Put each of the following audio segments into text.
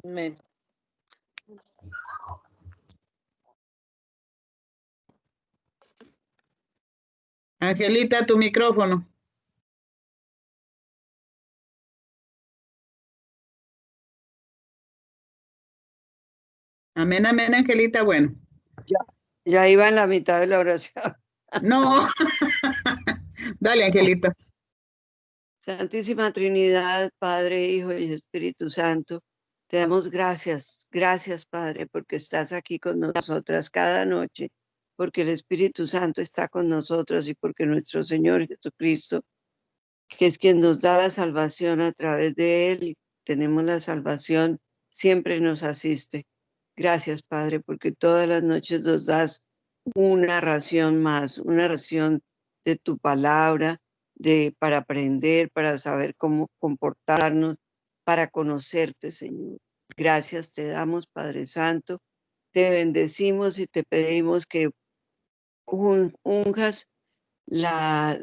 Amén. Angelita, tu micrófono. Amén, amén, Angelita. Bueno. Ya iba en la mitad de la oración. No. Dale, Angelita. Santísima Trinidad, Padre, Hijo y Espíritu Santo, te damos gracias, gracias, Padre, porque estás aquí con nosotras cada noche, porque el Espíritu Santo está con nosotros y porque nuestro Señor Jesucristo, que es quien nos da la salvación a través de Él, tenemos la salvación, siempre nos asiste. Gracias, Padre, porque todas las noches nos das una ración más, una ración de tu palabra, para aprender, para saber cómo comportarnos, para conocerte, Señor. Gracias te damos, Padre Santo. Te bendecimos y te pedimos que unjas la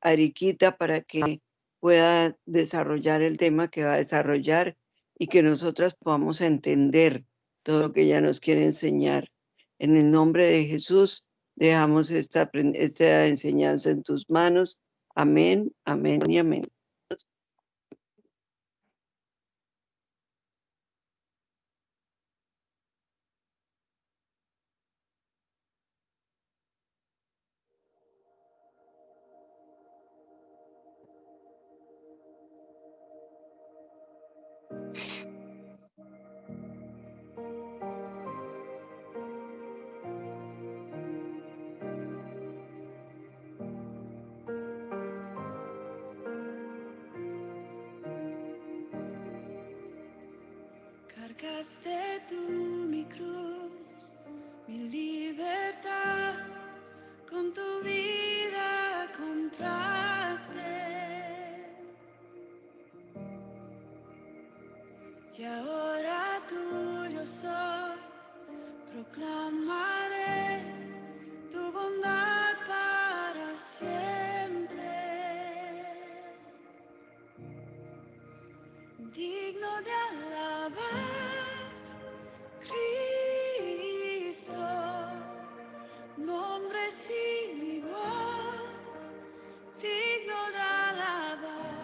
Ariquita para que pueda desarrollar el tema que va a desarrollar y que nosotras podamos entender todo lo que ella nos quiere enseñar. En el nombre de Jesús, dejamos esta enseñanza en tus manos. Amén, amén y amén. Cargaste tú mi cruz, mi libertad, con tu vida compraste. Y ahora tuyo soy, proclamaré tu bondad para siempre. Digno de alabar, Cristo, nombre sin igual, digno de alabar,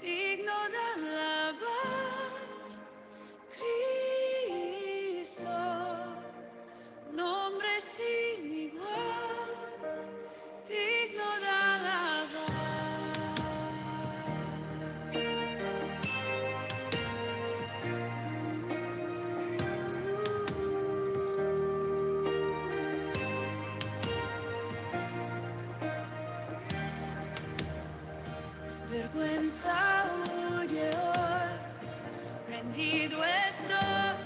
digno de alabar, Cristo, nombre sin igual, digno de alabar. Vergüenza huye hoy, rendido estoy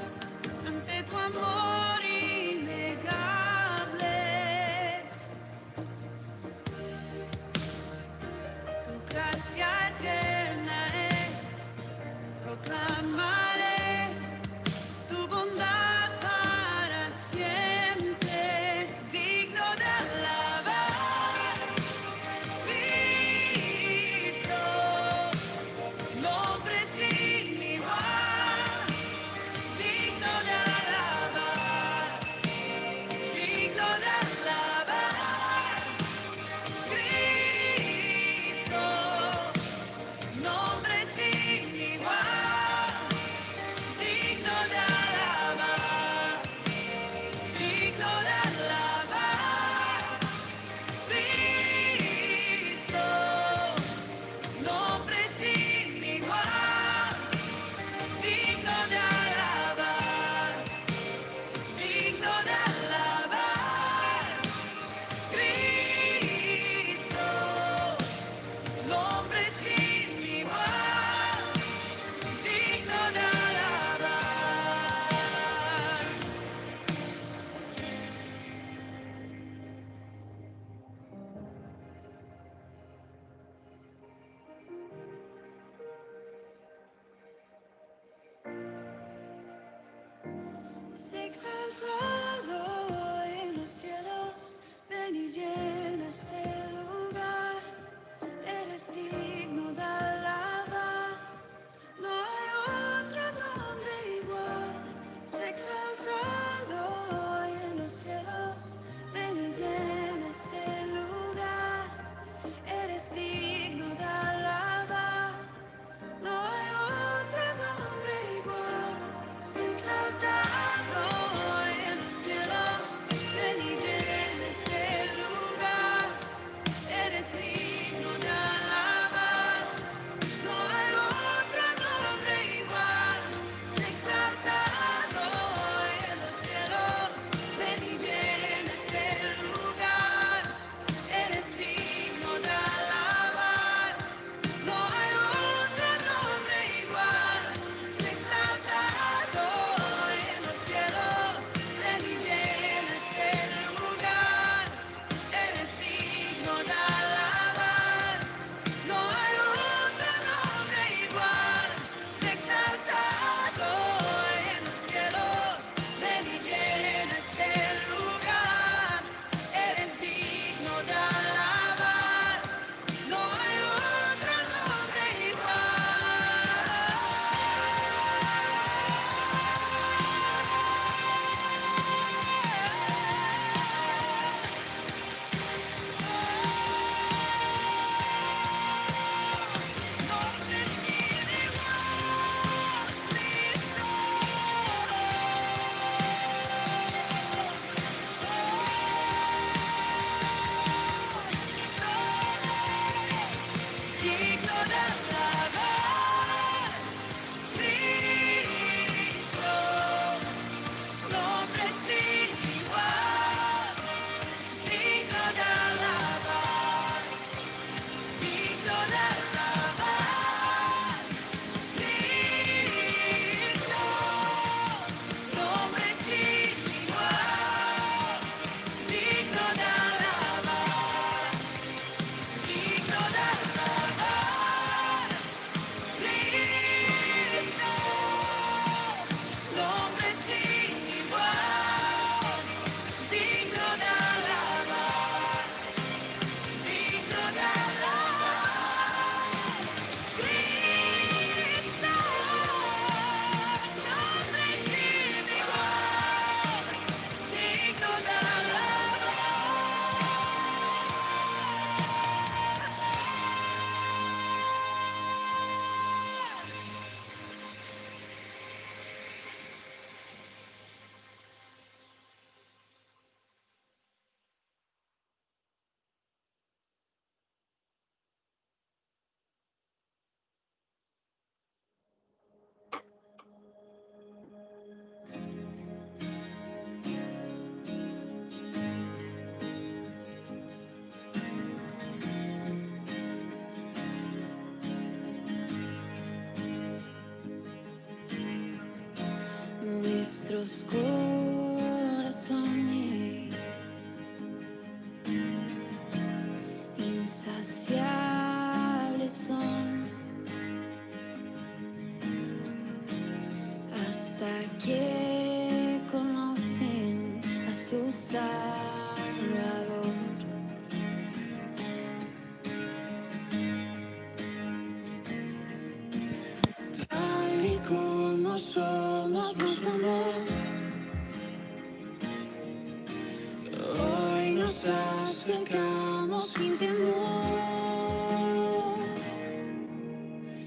ante tu amor innegable. Tu gracia eterna es, proclamaré tu bondad para siempre, digno de alabar, Cristo, nombre sin igual, digno de alabar, digno de alabar, Cristo, nombre sin igual, digno de alabar, digno de alabar, Cristo, nombre sin igual, digno de alabar, digno de alabar, Cristo, nombre sin igual, digno de alabar. Sé exaltado en los cielos, ven y llena este lugar. Eres digno de alabar, no Nuestros corazones insaciables son hasta que conocen a su Salvador. Tal y como somos, nos amó. Hoy nos acercamos sin temor.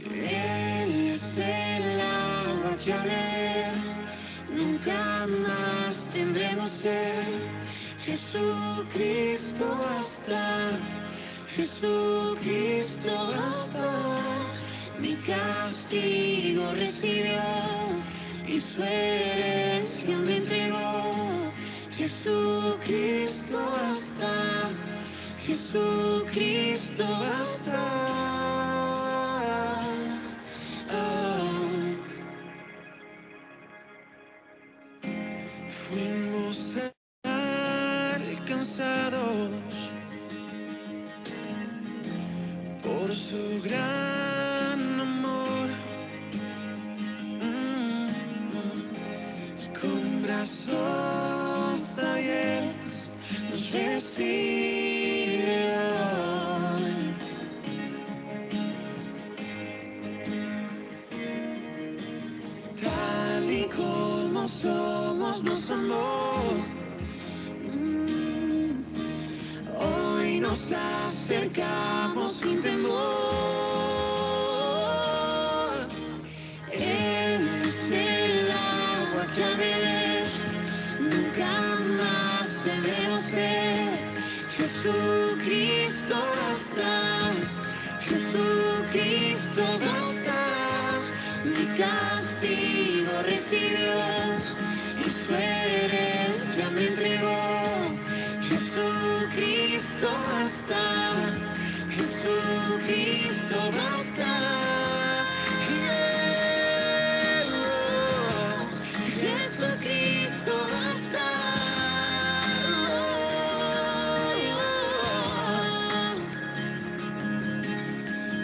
Él es el agua que al beber nunca más tendremos sed. Jesucristo basta, Jesucristo basta. Mi castigo recibió y su herencia me entregó. Jesucristo basta, Jesucristo basta. Fuimos alcanzados por su gran amor. Con brazos abiertos nos recibe hoy. Tal y como somos, nos amó. Hoy nos acercamos sin temor. Él es el agua que al beber nunca más tendremos sed. Jesucristo basta, Jesucristo basta. Mi castigo recibió y su herencia me entregó. Jesucristo basta, Jesucristo basta. Jesucristo basta.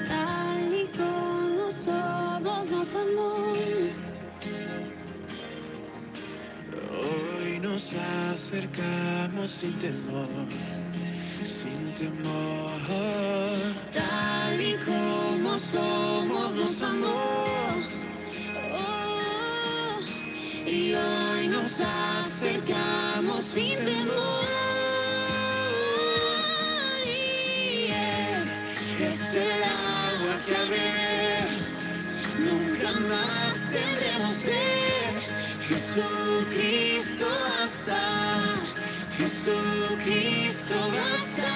Tal y como somos, nos amó. Hoy nos acercamos sin temor, sin temor. Tal y como somos, nos amó. Oh, y hoy nos acercamos sin temor. Y Él es el agua que al beber nunca más tendremos sed. Jesucristo basta, Jesucristo basta.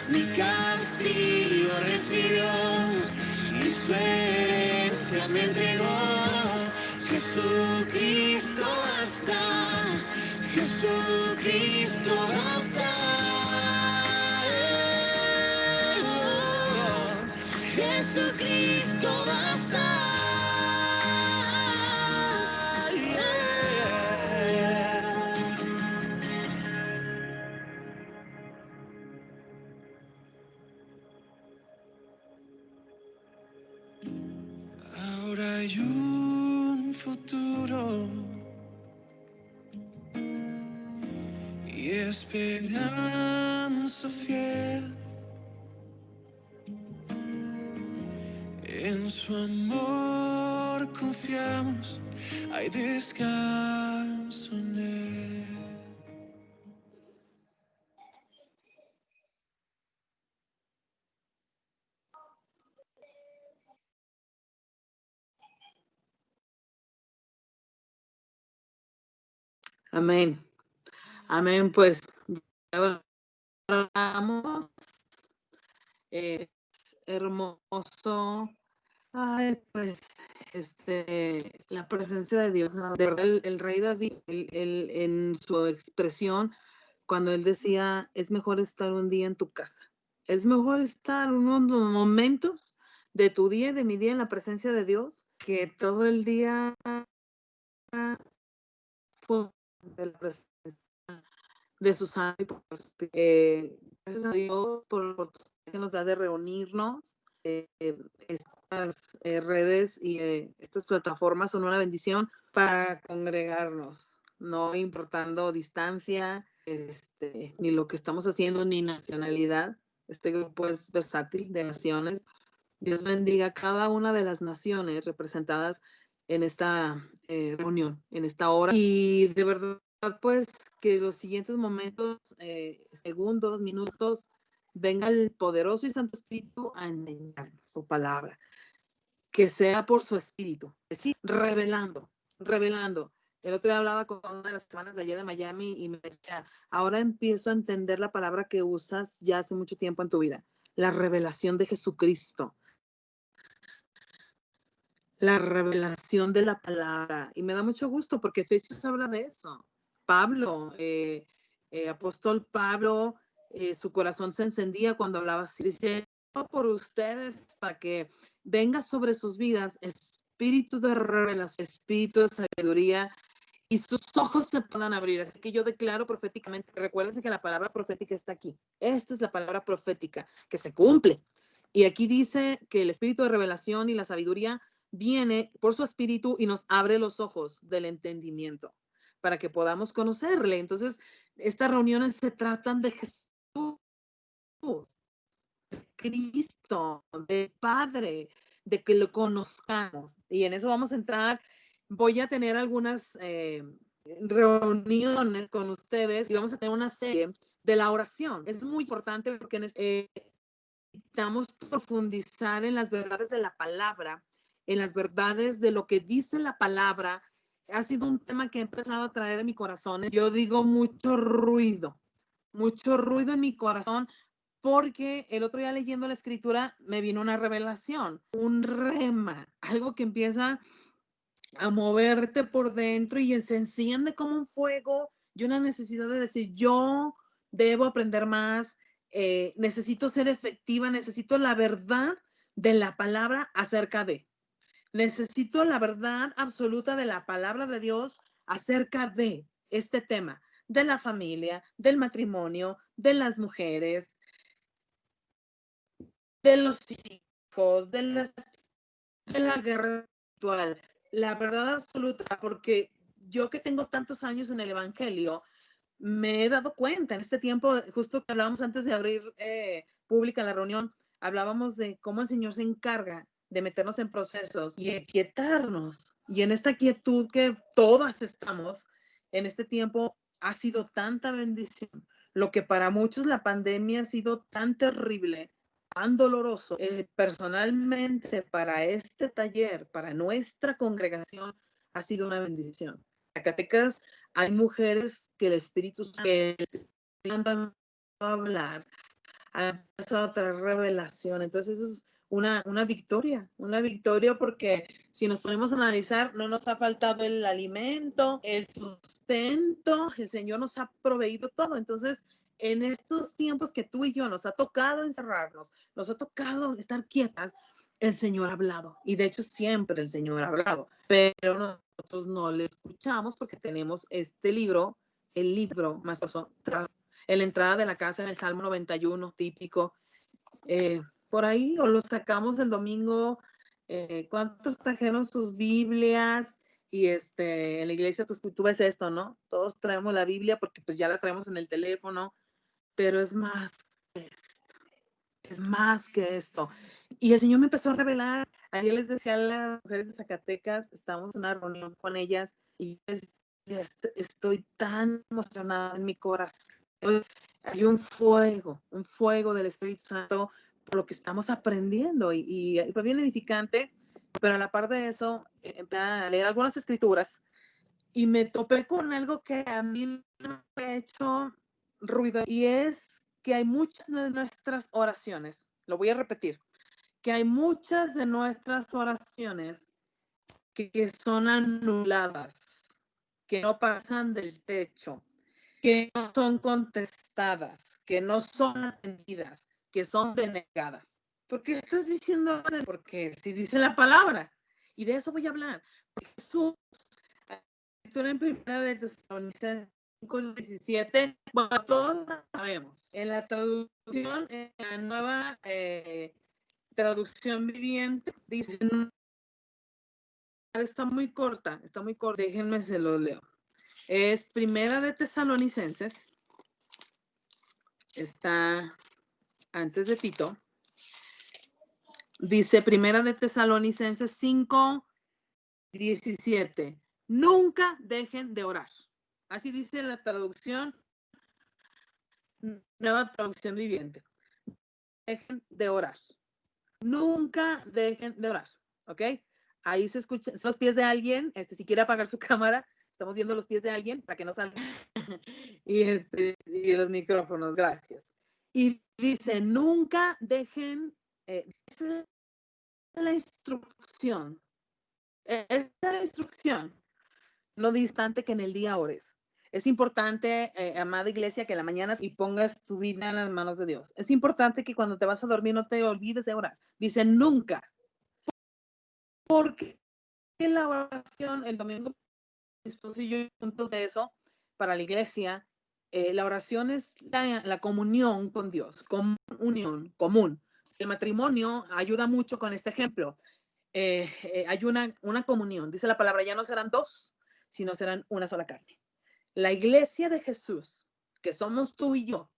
Mi castigo recibió y su herencia me entregó. Jesucristo basta, Jesucristo basta. Jesucristo basta. Ahora hay un futuro y esperanza fiel. En su amor confiamos, hay descanso en él. Amén. Amén, pues ya vamos. Es hermoso. Ay, pues, la presencia de Dios, ¿no? De verdad, el rey David, en su expresión, cuando él decía, es mejor estar un día en tu casa, es mejor estar unos momentos de tu día, de mi día en la presencia de Dios, que todo el día de la presencia de su santo y gracias a Dios por la oportunidad que nos da de reunirnos. Estas redes y estas plataformas son una bendición para congregarnos, no importando distancia, ni lo que estamos haciendo, ni nacionalidad. Este grupo es versátil de naciones. Dios bendiga a cada una de las naciones representadas en esta reunión, en esta hora. Y de verdad, pues, que los siguientes momentos, segundos, minutos, venga el poderoso y santo Espíritu a enseñarnos su palabra. Que sea por su Espíritu, es decir, revelando. El otro día hablaba con una de las hermanas de allá de Miami y me decía, ahora empiezo a entender la palabra que usas ya hace mucho tiempo en tu vida, la revelación de Jesucristo. La revelación de la palabra. Y me da mucho gusto porque Efesios habla de eso. Pablo, apóstol Pablo, su corazón se encendía cuando hablaba así. Dice, por ustedes, para que venga sobre sus vidas espíritu de revelación, espíritu de sabiduría y sus ojos se puedan abrir. Así que yo declaro proféticamente, recuérdense que la palabra profética está aquí. Esta es la palabra profética que se cumple. Y aquí dice que el espíritu de revelación y la sabiduría viene por su espíritu y nos abre los ojos del entendimiento para que podamos conocerle. Entonces, estas reuniones se tratan de Jesús, de Cristo, del Padre, de que lo conozcamos. Y en eso vamos a entrar. Voy a tener algunas reuniones con ustedes y vamos a tener una serie de la oración. Es muy importante porque necesitamos profundizar en las verdades de la palabra, en las verdades de lo que dice la palabra. Ha sido un tema que he empezado a traer en mi corazón. Yo digo mucho ruido en mi corazón, porque el otro día leyendo la escritura me vino una revelación, un rema, algo que empieza a moverte por dentro y se enciende como un fuego y una necesidad de decir, yo debo aprender más, necesito ser efectiva, necesito la verdad de la palabra acerca de. Necesito la verdad absoluta de la palabra de Dios acerca de este tema, de la familia, del matrimonio, de las mujeres, de los hijos, de la guerra actual. La verdad absoluta, porque yo que tengo tantos años en el Evangelio, me he dado cuenta en este tiempo, justo que hablábamos antes de abrir pública la reunión, hablábamos de cómo el Señor se encarga de meternos en procesos y aquietarnos. Y en esta quietud que todas estamos, en este tiempo ha sido tanta bendición. Lo que para muchos la pandemia ha sido tan terrible, tan doloroso. Personalmente, para este taller, para nuestra congregación, ha sido una bendición. Zacatecas, hay mujeres que el Espíritu Santo a hablar, ha empezado a traer revelación. Entonces, eso es una victoria porque si nos ponemos a analizar, no nos ha faltado el alimento, el sustento, el Señor nos ha proveído todo. Entonces, en estos tiempos que tú y yo nos ha tocado encerrarnos, nos ha tocado estar quietas, el Señor ha hablado. Y de hecho, siempre el Señor ha hablado, pero nosotros no le escuchamos porque tenemos este libro, el libro más famoso, en la entrada de la casa, en el Salmo 91, típico. Por ahí, o lo sacamos el domingo. ¿Cuántos trajeron sus Biblias? Y en la iglesia tú ves esto, ¿no? Todos traemos la Biblia porque pues ya la traemos en el teléfono, pero es más que esto. Es más que esto. Y el Señor me empezó a revelar. Ayer les decía a las mujeres de Zacatecas, estábamos en una reunión con ellas y estoy tan emocionada en mi corazón. Hay un fuego del Espíritu Santo por lo que estamos aprendiendo y fue bien edificante, pero a la par de eso, empecé a leer algunas escrituras y me topé con algo que a mí me ha hecho ruido y es que hay muchas de nuestras oraciones, lo voy a repetir, que hay muchas de nuestras oraciones que son anuladas, que no pasan del techo, que no son contestadas, que no son atendidas, que son denegadas. ¿Por qué estás diciendo? Porque si dice la palabra, y de eso voy a hablar. Jesús lectura en Primera de Tesalonicenses 5:17, bueno, todos sabemos. En la traducción, en la nueva traducción viviente, dice, está muy corta, déjenme se lo leo. Es Primera de Tesalonicenses, está antes de Tito. Dice Primera de Tesalonicenses 5:17. Nunca dejen de orar. Así dice la traducción, nueva traducción viviente. Dejen de orar. Nunca dejen de orar. ¿Ok? Ahí se escuchan los pies de alguien. Si quiere apagar su cámara, estamos viendo los pies de alguien para que no salga. y los micrófonos, gracias. Y dice, nunca dejen, dice la instrucción. Es la instrucción. No distante que en el día ores. Es importante, amada iglesia, que en la mañana y pongas tu vida en las manos de Dios. Es importante que cuando te vas a dormir no te olvides de orar. Dice nunca. Porque la oración, el domingo, mi esposo y yo juntos de eso, para la iglesia, la oración es la comunión con Dios, comunión, común. El matrimonio ayuda mucho con este ejemplo. Hay una comunión. Dice la palabra, ya no serán dos, sino serán una sola carne. La iglesia de Jesús, que somos tú y yo,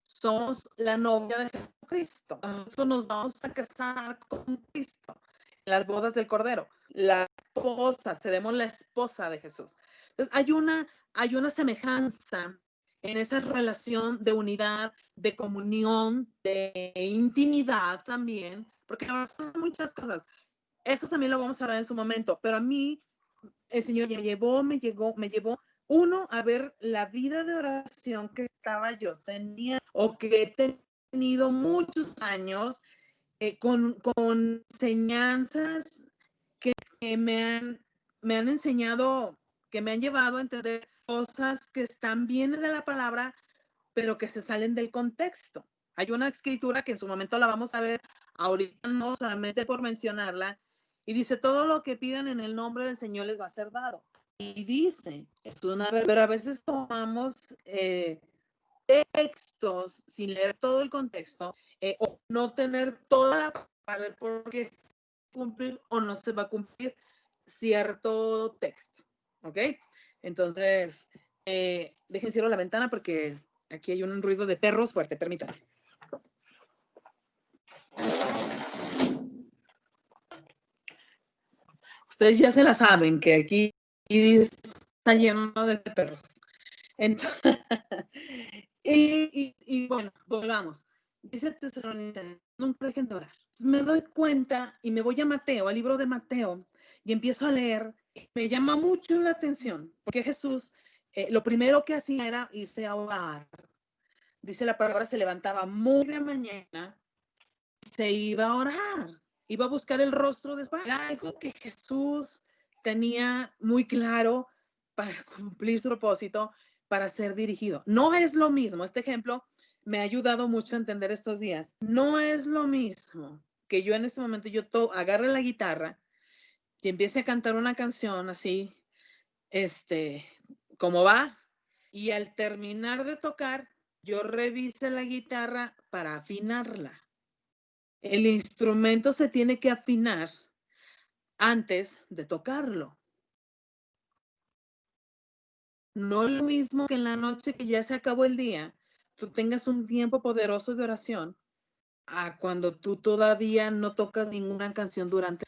somos la novia de Jesucristo. Nosotros nos vamos a casar con Cristo en las bodas del Cordero. La esposa, seremos la esposa de Jesús. Entonces, hay una semejanza en esa relación de unidad, de comunión, de intimidad también, porque ahora son muchas cosas. Eso también lo vamos a hablar en su momento, pero a mí el Señor me llevó uno a ver la vida de oración que tenía o que he tenido muchos años con enseñanzas que me han enseñado, que me han llevado a entender cosas que están bien de la palabra, pero que se salen del contexto. Hay una escritura que en su momento la vamos a ver, ahorita no solamente por mencionarla, y dice, todo lo que pidan en el nombre del Señor les va a ser dado. Y dice, pero a veces tomamos textos sin leer todo el contexto o no tener toda la para ver por qué se va a cumplir o no se va a cumplir cierto texto. ¿Ok? Entonces, dejen cierro la ventana porque aquí hay un ruido de perros fuerte, permítanme. Ustedes ya se la saben que aquí está lleno de perros. Entonces, y bueno, volvamos. Dice Tesalonicenses, nunca dejen de orar. Entonces me doy cuenta y me voy a Mateo, al libro de Mateo, y empiezo a leer. Me llama mucho la atención, porque Jesús, lo primero que hacía era irse a orar. Dice la palabra, se levantaba muy de mañana, se iba a orar, iba a buscar el rostro de su Padre. Era algo que Jesús tenía muy claro para cumplir su propósito, para ser dirigido. No es lo mismo, este ejemplo me ha ayudado mucho a entender estos días. No es lo mismo que yo en este momento, agarre la guitarra y empiece a cantar una canción así, como va, y al terminar de tocar, yo revise la guitarra para afinarla. El instrumento se tiene que afinar antes de tocarlo. No es lo mismo que en la noche que ya se acabó el día, tú tengas un tiempo poderoso de oración a cuando tú todavía no tocas ninguna canción durante.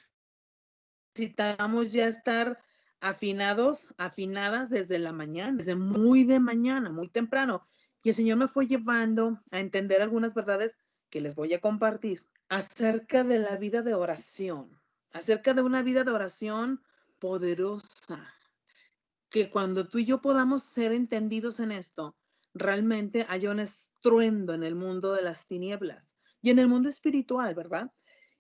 Necesitamos ya estar afinadas desde la mañana, desde muy de mañana, muy temprano. Y el Señor me fue llevando a entender algunas verdades que les voy a compartir acerca de la vida de oración, acerca de una vida de oración poderosa, que cuando tú y yo podamos ser entendidos en esto, realmente haya un estruendo en el mundo de las tinieblas y en el mundo espiritual, ¿verdad?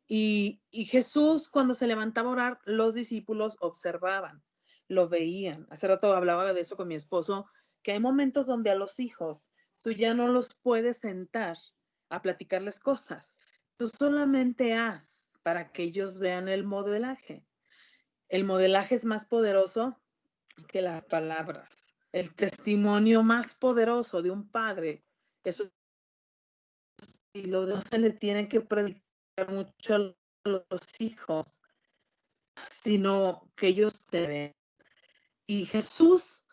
Y Jesús, cuando se levantaba a orar, los discípulos observaban, lo veían. Hace rato hablaba de eso con mi esposo, que hay momentos donde a los hijos tú ya no los puedes sentar a platicarles cosas. Tú solamente haz para que ellos vean el modelaje. El modelaje es más poderoso que las palabras. El testimonio más poderoso de un padre, eso y lo no se le tiene que predicar mucho a los hijos, sino que ellos te ven. Y Jesús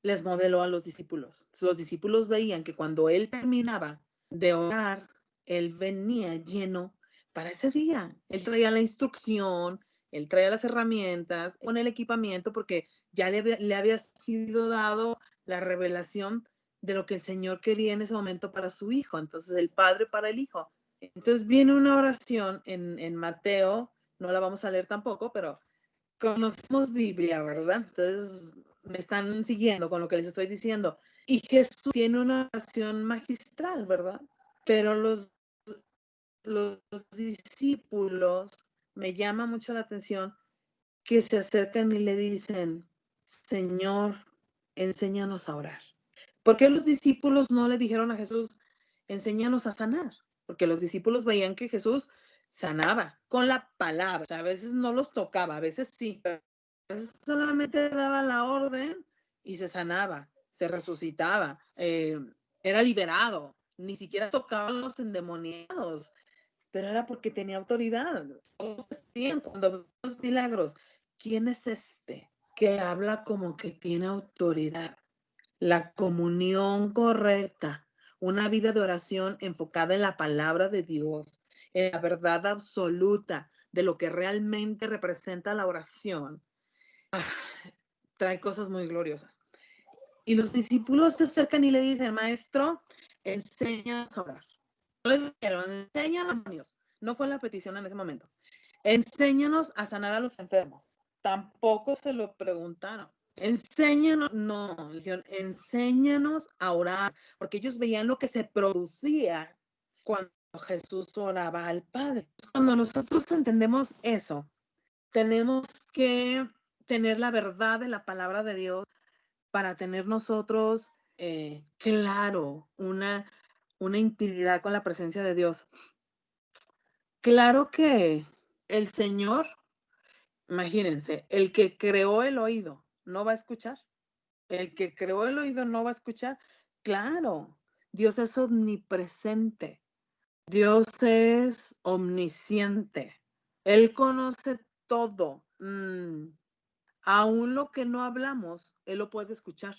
les modeló a los discípulos. Los discípulos veían que cuando él terminaba de orar, él venía lleno para ese día. Él traía la instrucción, él traía las herramientas, con el equipamiento, porque ya le había sido dado la revelación de lo que el Señor quería en ese momento para su hijo. Entonces, el Padre para el Hijo. Entonces, viene una oración en Mateo, no la vamos a leer tampoco, pero conocemos Biblia, ¿verdad? Entonces, me están siguiendo con lo que les estoy diciendo. Y Jesús tiene una oración magistral, ¿verdad? Pero los discípulos, me llama mucho la atención que se acercan y le dicen, Señor, enséñanos a orar. ¿Por qué los discípulos no le dijeron a Jesús, enséñanos a sanar? Porque los discípulos veían que Jesús sanaba con la palabra. O sea, a veces no los tocaba, a veces sí. A veces solamente daba la orden y se sanaba, se resucitaba, era liberado. Ni siquiera tocaba a los endemoniados, pero era porque tenía autoridad. Todos decían cuando ven los milagros, ¿quién es este que habla como que tiene autoridad? La comunión correcta, una vida de oración enfocada en la palabra de Dios, en la verdad absoluta de lo que realmente representa la oración, trae cosas muy gloriosas. Y los discípulos se acercan y le dicen, maestro, enséñanos a orar. No le dijeron, enséñanos. No fue la petición en ese momento. Enséñanos a sanar a los enfermos. Tampoco se lo preguntaron. Enséñanos, no, dijeron, enséñanos a orar, porque ellos veían lo que se producía cuando Jesús oraba al Padre. Cuando nosotros entendemos eso, tenemos que tener la verdad de la palabra de Dios para tener nosotros, claro, una intimidad con la presencia de Dios. Claro que el Señor, imagínense, el que creó el oído no va a escuchar. El que creó el oído no va a escuchar. Claro, Dios es omnipresente. Dios es omnisciente. Él conoce todo. Aún lo que no hablamos, Él lo puede escuchar.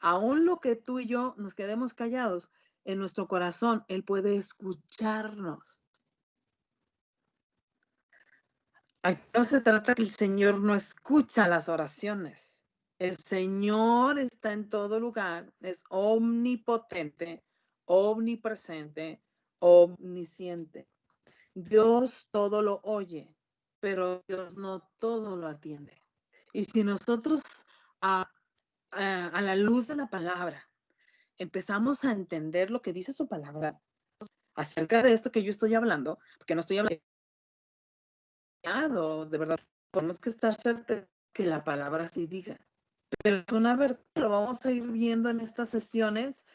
Aún lo que tú y yo nos quedemos callados en nuestro corazón, Él puede escucharnos. Aquí no se trata que el Señor no escucha las oraciones. El Señor está en todo lugar, es omnipotente, omnipresente, omnisciente. Dios todo lo oye, pero Dios no todo lo atiende. Y si nosotros a la luz de la palabra empezamos a entender lo que dice su palabra acerca de esto que yo estoy hablando, porque no estoy hablando de verdad, tenemos que estar cerca que la palabra sí diga. Pero una verdad, lo vamos a ir viendo en estas sesiones,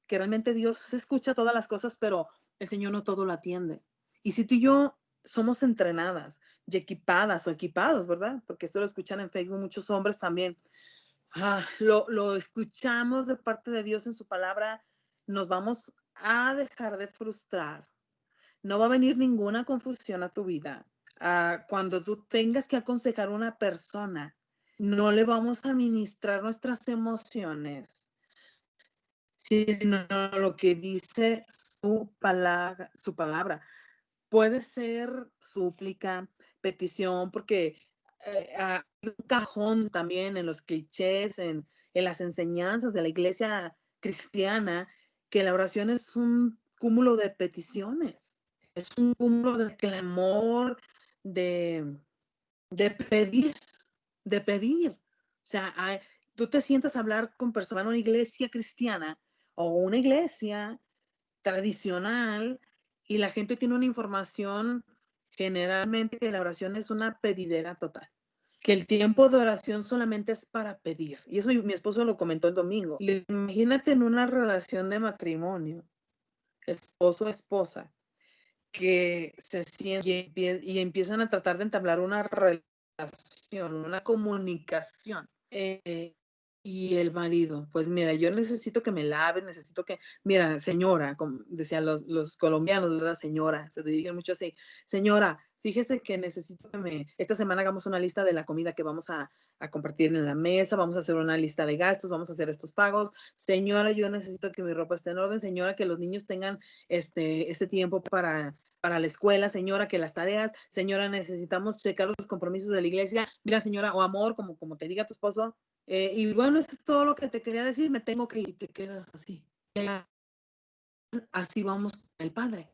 que realmente Dios escucha todas las cosas, pero el Señor no todo lo atiende. Y si tú y yo somos entrenadas y equipadas o equipados, ¿verdad? Porque esto lo escuchan en Facebook muchos hombres también. Lo escuchamos de parte de Dios en su palabra, nos vamos a dejar de frustrar. No va a venir ninguna confusión a tu vida. Cuando tú tengas que aconsejar a una persona, no le vamos a ministrar nuestras emociones, sino lo que dice su palabra. Puede ser súplica, petición, porque hay un cajón también en los clichés, en las enseñanzas de la iglesia cristiana, que la oración es un cúmulo de peticiones, es un cúmulo de clamor, de, de pedir, de pedir. O sea, tú te sientas a hablar con personas en una iglesia cristiana o una iglesia tradicional y la gente tiene una información generalmente que la oración es una pedidera total, que el tiempo de oración solamente es para pedir. Y eso mi esposo lo comentó el domingo. Imagínate en una relación de matrimonio, esposo, esposa, que se sienten y empiezan a tratar de entablar una relación una comunicación. Y el marido, pues mira, yo necesito que me laves, necesito que, mira, señora, como decían los colombianos, ¿verdad? Señora, se dirigen mucho así, señora, fíjese que necesito que esta semana hagamos una lista de la comida que vamos a compartir en la mesa, vamos a hacer una lista de gastos, vamos a hacer estos pagos, señora, yo necesito que mi ropa esté en orden, señora, que los niños tengan ese tiempo para la escuela, señora, que las tareas, señora, necesitamos checar los compromisos de la iglesia, mira, señora, o amor, como te diga tu esposo, y bueno, eso es todo lo que te quería decir, me tengo que ir, y te quedas así. Así vamos con el Padre.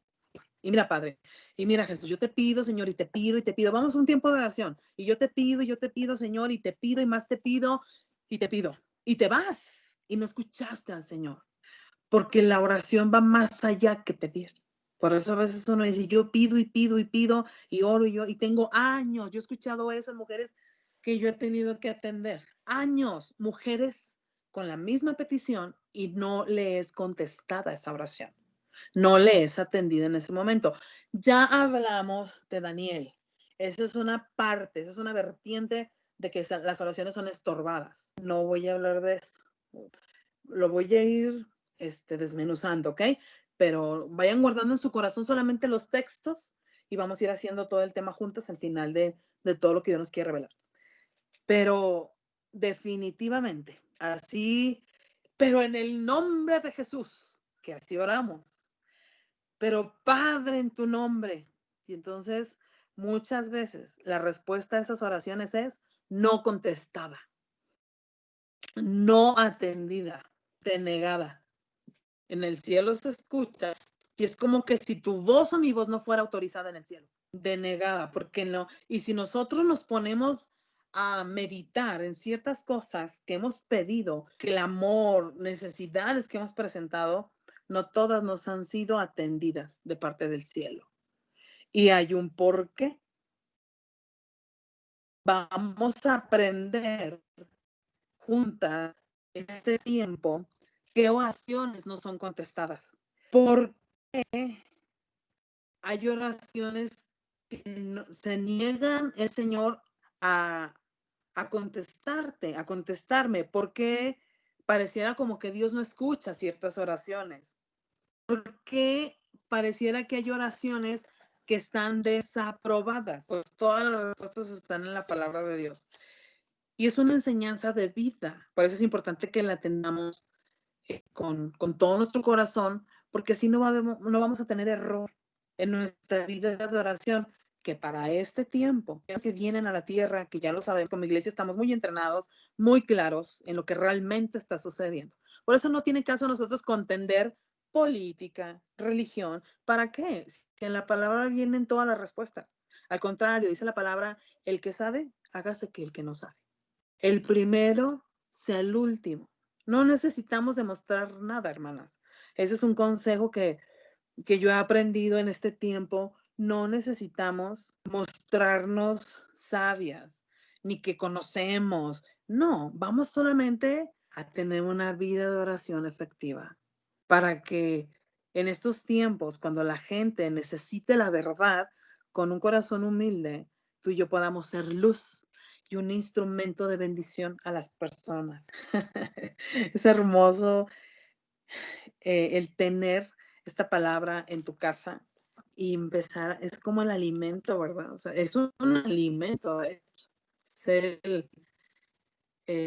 Y mira, Padre, y mira, Jesús, yo te pido, Señor, y te pido, vamos a un tiempo de oración, y yo te pido, Señor, y te pido, y más te pido, y te vas, y no escuchaste al Señor, porque la oración va más allá que pedir. Por eso a veces uno dice, yo pido, y oro, y tengo años, yo he escuchado a esas mujeres que yo he tenido que atender, años, mujeres con la misma petición, y no le es contestada esa oración. No le es atendida en ese momento. Ya hablamos de Daniel. Esa es una parte, esa es una vertiente de que las oraciones son estorbadas. No voy a hablar de eso. Lo voy a ir desmenuzando, ¿ok? Pero vayan guardando en su corazón solamente los textos y vamos a ir haciendo todo el tema juntos al final de todo lo que Dios nos quiere revelar. Pero definitivamente, así, pero en el nombre de Jesús, que así oramos. Pero Padre, en tu nombre. Y entonces, muchas veces la respuesta a esas oraciones es no contestada, no atendida, denegada. En el cielo se escucha y es como que si tu voz o mi voz no fuera autorizada en el cielo, denegada, porque no. Y si nosotros nos ponemos a meditar en ciertas cosas que hemos pedido, clamor, necesidades que hemos presentado, no todas nos han sido atendidas de parte del cielo. Y hay un porqué. Vamos a aprender juntas en este tiempo qué oraciones no son contestadas. ¿Por qué hay oraciones que se niegan el Señor a contestarme? ¿Por qué pareciera como que Dios no escucha ciertas oraciones? ¿Por qué pareciera que hay oraciones que están desaprobadas? Pues todas las respuestas están en la palabra de Dios. Y es una enseñanza de vida. Por eso es importante que la tengamos con todo nuestro corazón, porque así no vamos a tener error en nuestra vida de oración, que para este tiempo, que vienen a la tierra, que ya lo sabemos, como iglesia estamos muy entrenados, muy claros en lo que realmente está sucediendo. Por eso no tiene caso nosotros contender política, religión. ¿Para qué? Si en la palabra vienen todas las respuestas. Al contrario, dice la palabra, el que sabe, hágase que el que no sabe. El primero sea el último. No necesitamos demostrar nada, hermanas. Ese es un consejo que yo he aprendido en este tiempo. No necesitamos mostrarnos sabias, ni que conocemos. No, vamos solamente a tener una vida de oración efectiva para que en estos tiempos, cuando la gente necesite la verdad, con un corazón humilde, tú y yo podamos ser luz y un instrumento de bendición a las personas. Es hermoso el tener esta palabra en tu casa y empezar, es como el alimento, ¿verdad? O sea, es un alimento, es el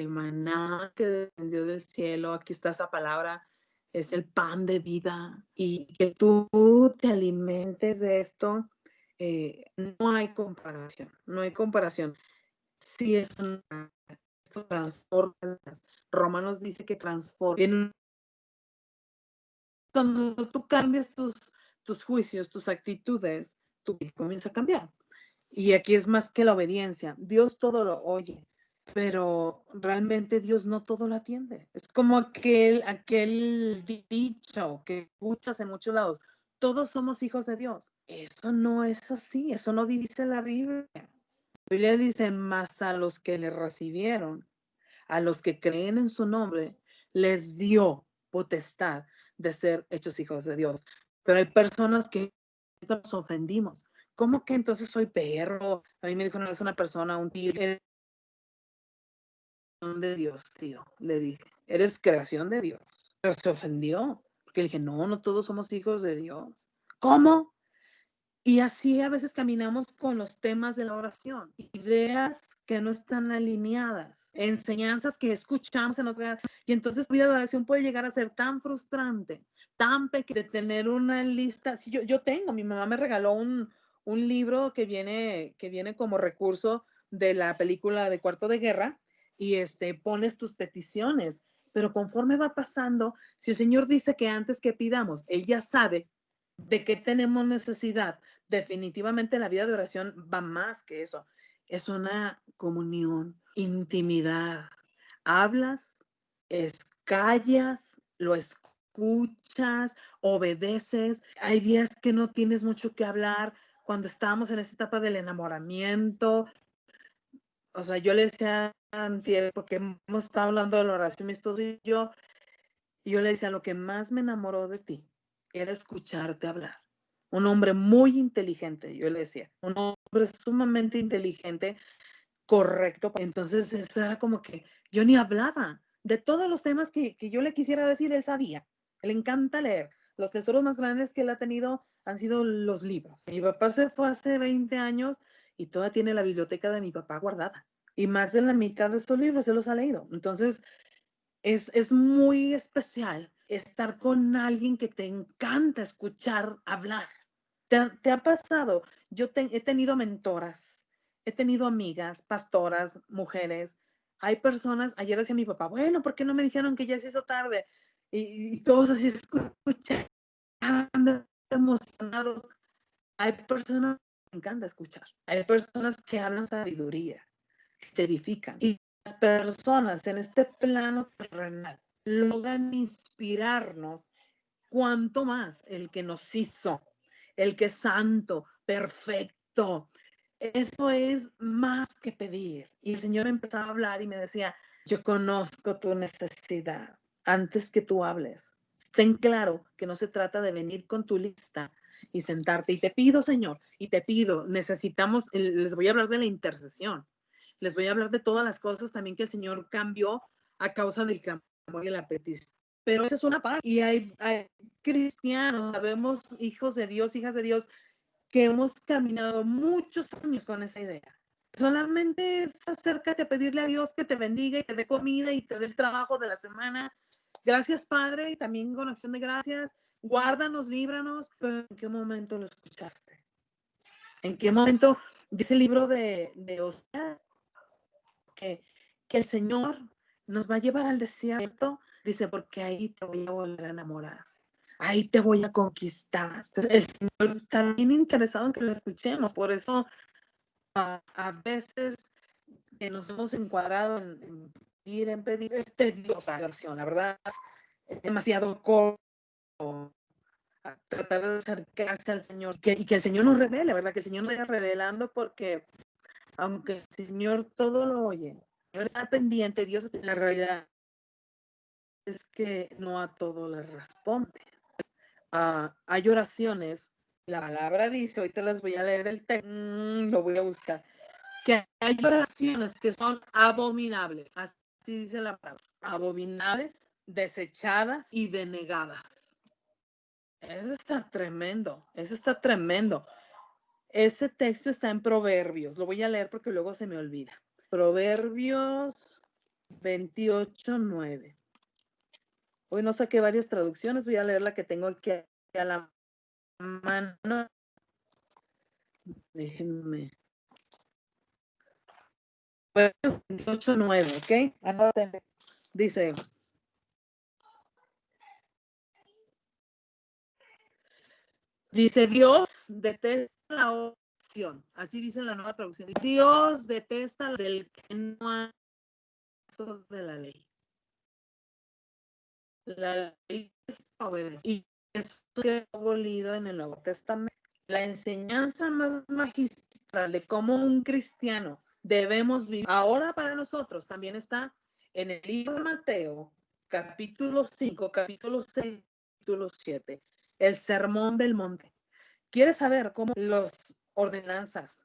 maná que descendió del cielo, aquí está esa palabra, es el pan de vida, y que tú te alimentes de esto, no hay comparación, no hay comparación. Sí, esto transforma. Romanos dice que transforma. Cuando tú cambias tus juicios, tus actitudes, tu vida comienza a cambiar. Y aquí es más que la obediencia. Dios todo lo oye, pero realmente Dios no todo lo atiende. Es como aquel dicho que escuchas en muchos lados. Todos somos hijos de Dios. Eso no es así. Eso no dice la Biblia. La Biblia dice, más a los que le recibieron, a los que creen en su nombre, les dio potestad de ser hechos hijos de Dios. Pero hay personas que nos ofendimos. ¿Cómo que entonces soy perro? A mí me dijo una vez una persona, un tío, de Dios, tío, le dije. Eres creación de Dios. Pero se ofendió, porque le dije, no todos somos hijos de Dios. ¿Cómo? Y así a veces caminamos con los temas de la oración, ideas que no están alineadas, enseñanzas que escuchamos en otra, y entonces la vida de oración puede llegar a ser tan frustrante, tan pequeña, de tener una lista. Si yo tengo, mi mamá me regaló un libro que viene como recurso de la película de Cuarto de Guerra, y pones tus peticiones, pero conforme va pasando, si el Señor dice que antes que pidamos, Él ya sabe de qué tenemos necesidad. Definitivamente la vida de oración va más que eso. Es una comunión, intimidad. Hablas, callas, lo escuchas, obedeces. Hay días que no tienes mucho que hablar. Cuando estábamos en esta etapa del enamoramiento, o sea, yo le decía a Antier, porque hemos estado hablando de la oración, mi esposo y yo le decía, lo que más me enamoró de ti era escucharte hablar. Un hombre muy inteligente, yo le decía, un hombre sumamente inteligente, correcto. Entonces eso era como que yo ni hablaba de todos los temas que yo le quisiera decir, él sabía. Le encanta leer. Los tesoros más grandes que él ha tenido han sido los libros. Mi papá se fue hace 20 años y todavía tiene la biblioteca de mi papá guardada. Y más de la mitad de esos libros se los ha leído. Entonces es muy especial estar con alguien que te encanta escuchar hablar. ¿Te ha pasado? Yo he tenido mentoras, he tenido amigas, pastoras, mujeres. Hay personas, ayer decía mi papá, bueno, ¿por qué no me dijeron que ya se hizo tarde? Y todos así escuchando, emocionados. Hay personas que me encanta escuchar. Hay personas que hablan sabiduría, que te edifican. Y las personas en este plano terrenal logran inspirarnos, cuanto más el que nos hizo, el que es santo, perfecto. Eso es más que pedir. Y el Señor empezaba a hablar y me decía, yo conozco tu necesidad antes que tú hables. Ten claro que no se trata de venir con tu lista y sentarte y te pido, Señor, y te pido, necesitamos, les voy a hablar de la intercesión, les voy a hablar de todas las cosas también que el Señor cambió a causa del clamor y la petición. Pero esa es una parte. Y hay cristianos, sabemos, hijos de Dios, hijas de Dios, que hemos caminado muchos años con esa idea. Solamente es acércate a pedirle a Dios que te bendiga y te dé comida y te dé el trabajo de la semana. Gracias, Padre, y también con acción de gracias. Guárdanos, líbranos. Pero ¿en qué momento lo escuchaste? ¿En qué momento dice el libro de Oseas que el Señor nos va a llevar al desierto? Dice, porque ahí te voy a volver a enamorar. Ahí te voy a conquistar. Entonces, el Señor está bien interesado en que lo escuchemos. Por eso a veces nos hemos encuadrado en pedir tediosa oración. La verdad es demasiado corto a tratar de acercarse al Señor y que el Señor nos revele, ¿verdad? Que el Señor nos vaya revelando, porque aunque el Señor todo lo oye, el Señor está pendiente, Dios, la realidad es que no a todo le responde. Hay oraciones, la palabra dice, ahorita las voy a leer el texto, lo voy a buscar, que hay oraciones que son abominables, así dice la palabra, abominables, desechadas y denegadas. Eso está tremendo, eso está tremendo. Ese texto está en Proverbios, lo voy a leer porque luego se me olvida. Proverbios 28:9. Hoy no saqué varias traducciones, voy a leer la que tengo aquí a la mano. Déjenme. 28:9, ¿ok? Anótenme. Dice, Dios detesta la opción. Así dice la nueva traducción. Dios detesta del que no hace caso de la ley. La ley es obedecer. Y eso que he abolido en el Nuevo Testamento. La enseñanza más magistral de cómo un cristiano debemos vivir ahora para nosotros también está en el libro de Mateo, capítulo 5, capítulo 6, capítulo 7, el Sermón del Monte. ¿Quieres saber cómo las ordenanzas,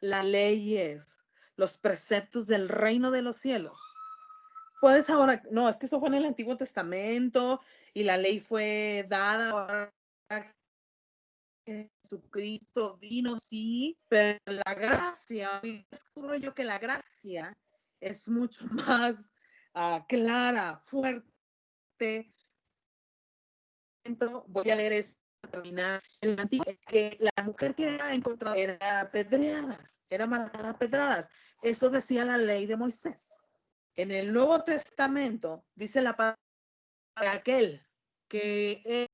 las leyes, los preceptos del reino de los cielos puedes ahora, no, es que eso fue en el Antiguo Testamento y la ley fue dada ahora que Jesucristo vino, sí, pero la gracia, hoy descubro yo que la gracia es mucho más clara, fuerte. Voy a leer esto para terminar. El antiguo, que la mujer que era encontrada era apedreada, era matada a pedradas. Eso decía la ley de Moisés. En el Nuevo Testamento dice la palabra de aquel que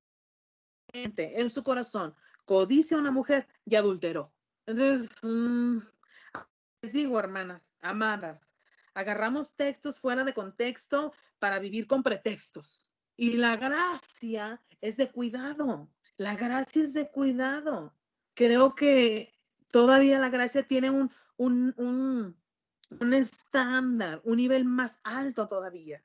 en su corazón codicia a una mujer y adulteró. Entonces, les digo, hermanas, amadas, agarramos textos fuera de contexto para vivir con pretextos. Y la gracia es de cuidado. La gracia es de cuidado. Creo que todavía la gracia tiene un estándar, un nivel más alto todavía.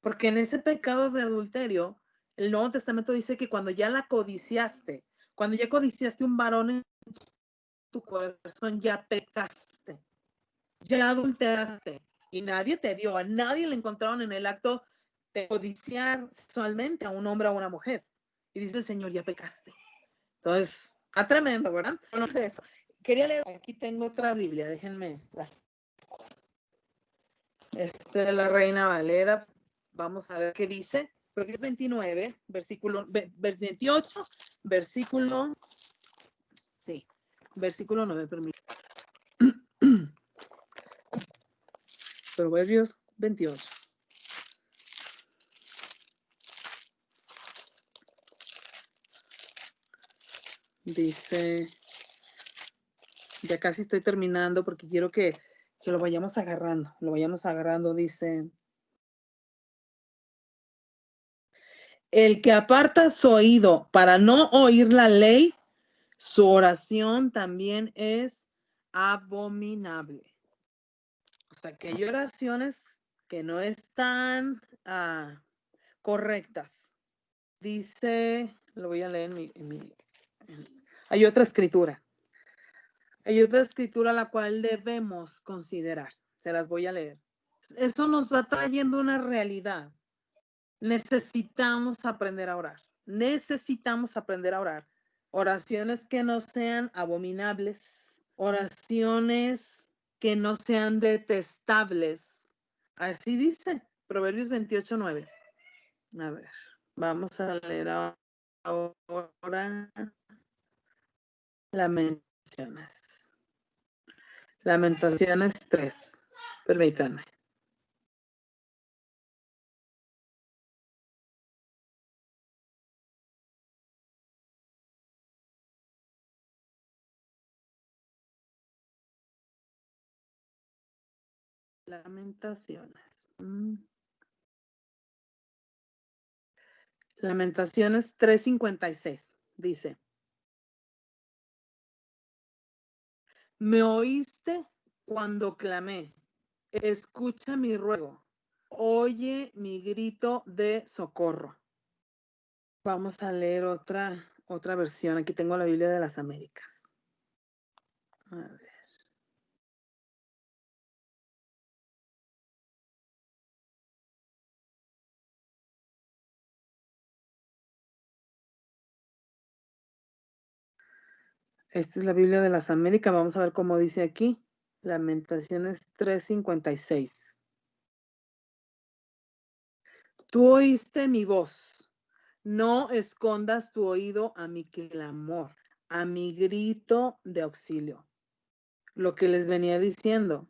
Porque en ese pecado de adulterio, el Nuevo Testamento dice que cuando ya la codiciaste, cuando ya codiciaste un varón en tu corazón, ya pecaste, ya adulteraste. Y nadie te dio, a nadie le encontraron en el acto de codiciar sexualmente a un hombre o a una mujer. Y dice el Señor, ya pecaste. Entonces, está tremendo, ¿verdad? No de eso. Quería leer, aquí tengo otra Biblia, déjenme. De la Reina Valera, vamos a ver qué dice. Proverbios 29, versículo 28, versículo, sí, versículo 9, permítame. Proverbios 28. Dice, ya casi estoy terminando porque quiero que lo vayamos agarrando, dice, el que aparta su oído para no oír la ley, su oración también es abominable. O sea, que hay oraciones que no están correctas. Dice, lo voy a leer hay otra escritura. Hay otra escritura la cual debemos considerar. Se las voy a leer. Eso nos va trayendo una realidad. Necesitamos aprender a orar. Necesitamos aprender a orar. Oraciones que no sean abominables. Oraciones que no sean detestables. Así dice Proverbios 28:9. A ver, vamos a leer ahora Lamentaciones. Lamentaciones 3. Permítanme. Lamentaciones. Lamentaciones 3:56. Dice, me oíste cuando clamé, escucha mi ruego, oye mi grito de socorro. Vamos a leer otra versión. Aquí tengo la Biblia de las Américas. A ver. Esta es la Biblia de las Américas. Vamos a ver cómo dice aquí. Lamentaciones 3:56. Tú oíste mi voz. No escondas tu oído a mi clamor, a mi grito de auxilio. Lo que les venía diciendo.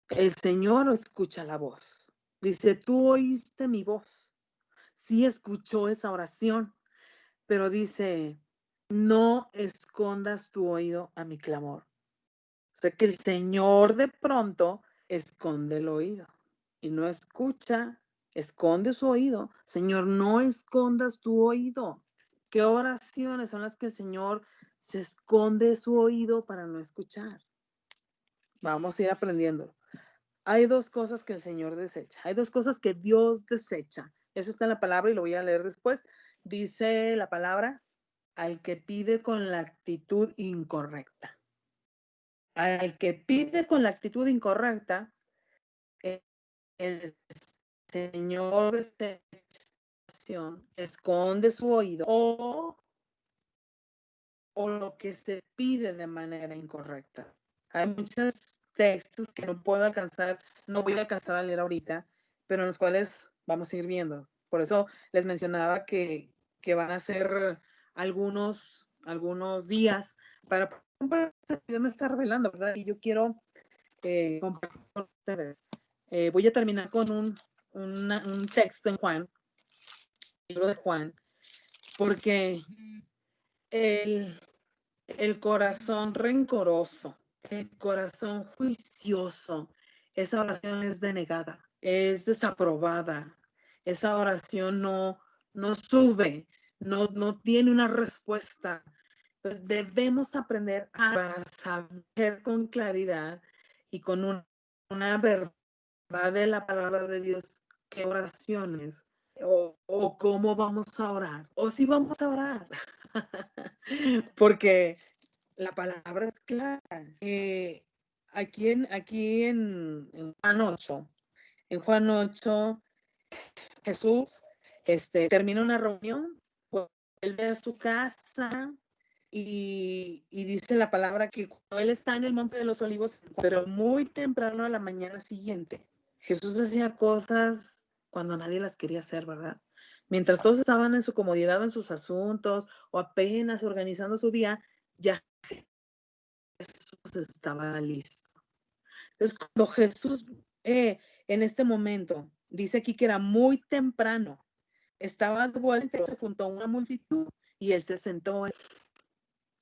El Señor escucha la voz. Dice, tú oíste mi voz. Sí escuchó esa oración, pero dice, no escondas tu oído a mi clamor. O sea que el Señor de pronto esconde el oído y no escucha, esconde su oído. Señor, no escondas tu oído. ¿Qué oraciones son las que el Señor se esconde su oído para no escuchar? Vamos a ir aprendiendo. Hay dos cosas que el Señor desecha. Hay dos cosas que Dios desecha. Eso está en la palabra y lo voy a leer después. Dice la palabra, al que pide con la actitud incorrecta. Al que pide con la actitud incorrecta, el Señor, esta situación, esconde su oído o lo que se pide de manera incorrecta. Hay muchos textos que no puedo alcanzar, no voy a alcanzar a leer ahorita, pero en los cuales vamos a ir viendo. Por eso les mencionaba que van a ser algunos días para Dios me está revelando, ¿verdad? Y yo quiero compartir con ustedes. Voy a terminar con un texto en Juan, el libro de Juan, porque el corazón rencoroso, el corazón juicioso, esa oración es denegada, es desaprobada. Esa oración no sube, no tiene una respuesta. Entonces debemos aprender para saber con claridad y con una verdad de la palabra de Dios qué oraciones o cómo vamos a orar o si vamos a orar. Porque la palabra es clara. Aquí en Juan 8, Jesús termina una reunión, vuelve a su casa y dice la palabra que cuando él está en el Monte de los Olivos, pero muy temprano a la mañana siguiente, Jesús hacía cosas cuando nadie las quería hacer, ¿verdad? Mientras todos estaban en su comodidad, en sus asuntos o apenas organizando su día, ya Jesús estaba listo. Entonces, cuando Jesús en este momento dice aquí que era muy temprano, estaba de vuelta, se juntó una multitud y él se sentó.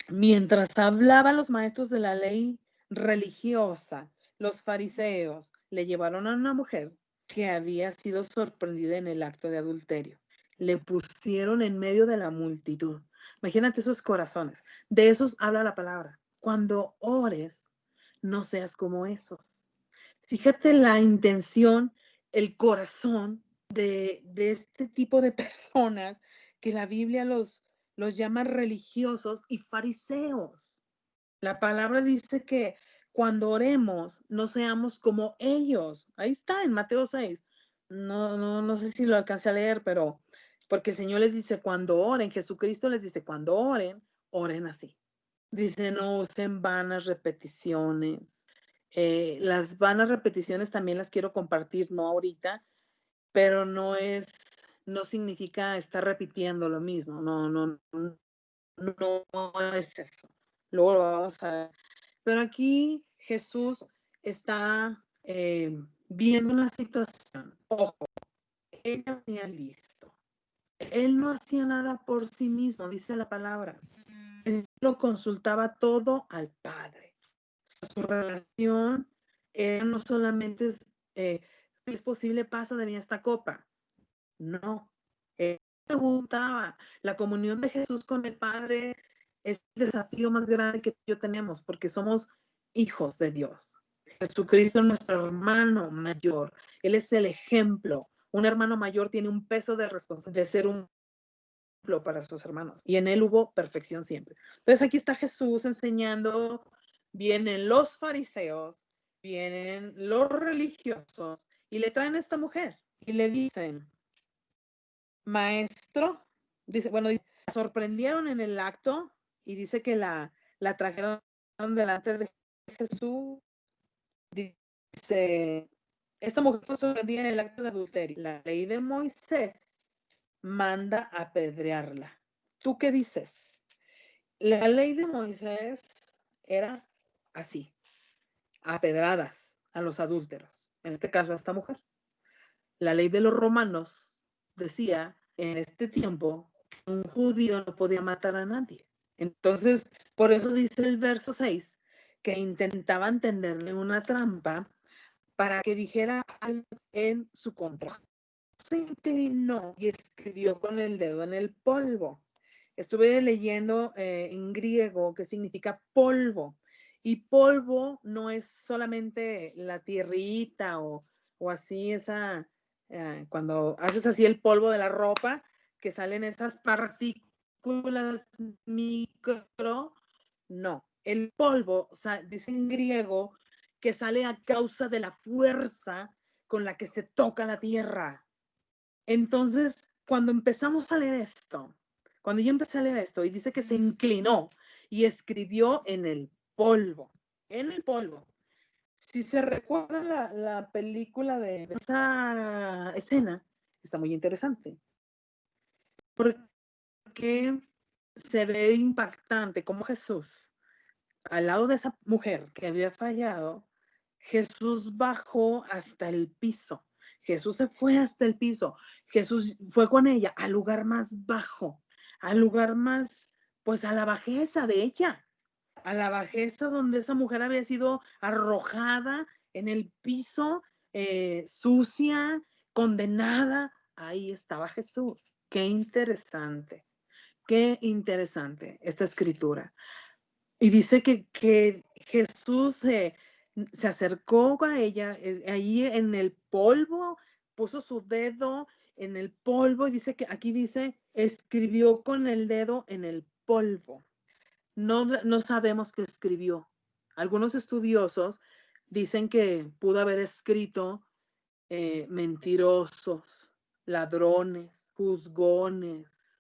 Mientras hablaban los maestros de la ley religiosa, los fariseos le llevaron a una mujer que había sido sorprendida en el acto de adulterio. Le pusieron en medio de la multitud. Imagínate esos corazones. De esos habla la palabra. Cuando ores, no seas como esos. Fíjate la intención, el corazón de este tipo de personas que la Biblia los llama religiosos y fariseos. La palabra dice que cuando oremos no seamos como ellos. Ahí está en Mateo 6. No sé si lo alcancé a leer, pero porque el Señor les dice cuando oren, Jesucristo les dice cuando oren, oren así. Dice no usen vanas repeticiones. Las vanas repeticiones también las quiero compartir, no ahorita, pero no significa estar repitiendo lo mismo. No es eso. Luego lo vamos a ver. Pero aquí Jesús está viendo una situación. Ojo, él ya venía listo. Él no hacía nada por sí mismo, dice la palabra. Él lo consultaba todo al Padre. Su relación no solamente es posible, pasa de mí esta copa. No. Él preguntaba. La comunión de Jesús con el Padre es el desafío más grande que yo tenemos porque somos hijos de Dios. Jesucristo es nuestro hermano mayor. Él es el ejemplo. Un hermano mayor tiene un peso de responsabilidad de ser un ejemplo para sus hermanos. Y en él hubo perfección siempre. Entonces aquí está Jesús enseñando. Vienen los fariseos, vienen los religiosos y le traen a esta mujer y le dicen, maestro, dice, bueno, sorprendieron en el acto y dice que la trajeron delante de Jesús. Dice, esta mujer fue sorprendida en el acto de adulterio. La ley de Moisés manda apedrearla. ¿Tú qué dices? La ley de Moisés era así, apedradas a los adúlteros, en este caso a esta mujer. La ley de los romanos decía en este tiempo que un judío no podía matar a nadie. Entonces, por eso dice el verso 6 que intentaban tenderle una trampa para que dijera algo en su contra. Se inclinó y escribió con el dedo en el polvo. Estuve leyendo en griego que significa polvo. Y polvo no es solamente la tierrita o así esa, cuando haces así el polvo de la ropa, que salen esas partículas micro. No, el polvo, dice en griego, que sale a causa de la fuerza con la que se toca la tierra. Entonces, cuando empezamos a leer esto, cuando yo empecé a leer esto y dice que se inclinó y escribió en el polvo, en el polvo. Si se recuerda la película de esa escena, está muy interesante, porque se ve impactante como Jesús, al lado de esa mujer que había fallado, Jesús bajó hasta el piso. Jesús se fue hasta el piso. Jesús fue con ella al lugar más bajo, al lugar más, pues a la bajeza de ella, a la bajeza donde esa mujer había sido arrojada en el piso, sucia, condenada. Ahí estaba Jesús. Qué interesante esta escritura. Y dice que Jesús se acercó a ella, ahí en el polvo, puso su dedo en el polvo y dice que aquí dice, escribió con el dedo en el polvo. No sabemos qué escribió. Algunos estudiosos dicen que pudo haber escrito mentirosos, ladrones, juzgones.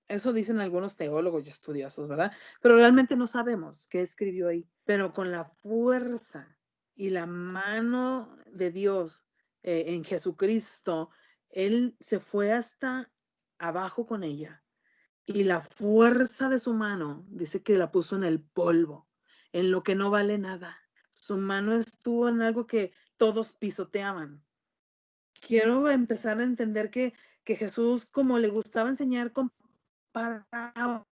Eso dicen algunos teólogos y estudiosos, ¿verdad? Pero realmente no sabemos qué escribió ahí. Pero con la fuerza y la mano de Dios en Jesucristo, Él se fue hasta abajo con ella. Y la fuerza de su mano, dice que la puso en el polvo, en lo que no vale nada. Su mano estuvo en algo que todos pisoteaban. Quiero empezar a entender que Jesús, como le gustaba enseñar con parábolas,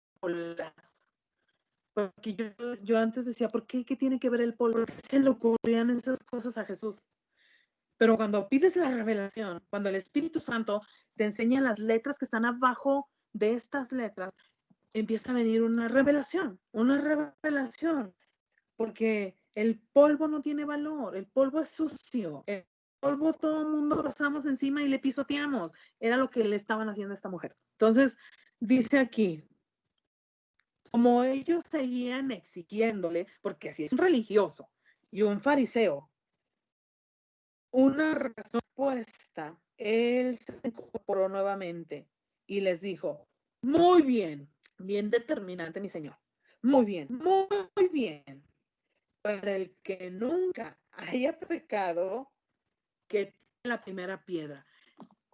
porque yo antes decía, ¿por qué? ¿Qué tiene que ver el polvo? ¿Por qué se le ocurrían esas cosas a Jesús? Pero cuando pides la revelación, cuando el Espíritu Santo te enseña las letras que están abajo de estas letras, empieza a venir una revelación, porque el polvo no tiene valor, el polvo es sucio, el polvo todo el mundo pasamos encima y le pisoteamos. Era lo que le estaban haciendo a esta mujer. Entonces, dice aquí, como ellos seguían exigiéndole, porque así es un religioso y un fariseo, una respuesta, él se incorporó nuevamente y les dijo, muy bien, bien determinante, mi señor, muy bien, muy bien. Para el que nunca haya pecado, que tire la primera piedra.